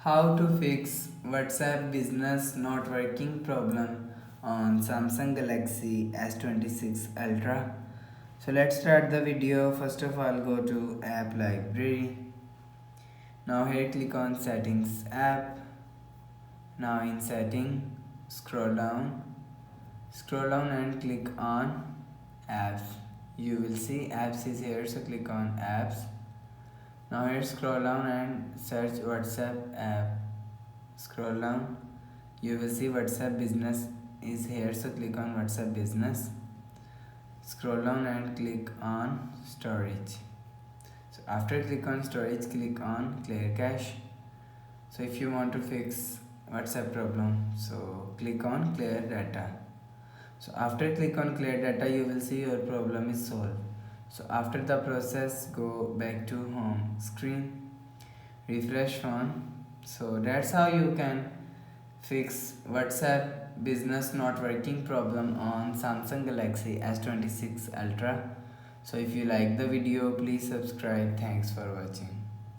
How to fix WhatsApp business not working problem on Samsung Galaxy S26 Ultra. So let's start the video. First of all, go to app library. Now here click on settings app. Now in setting, scroll down and click on apps. You will see apps is here, so click on apps. Now here scroll down and search WhatsApp app. Scroll down, you will see WhatsApp business is here, so click on WhatsApp business. Scroll down and click on storage. So after click on storage, click on clear cache. So if you want to fix WhatsApp problem, so click on clear data. So after click on clear data, you will see your problem is solved. So after the process, go back to home screen, refresh phone. So that's how you can fix WhatsApp business not working problem on Samsung Galaxy S26 Ultra. So if you like the video, please subscribe. Thanks for watching.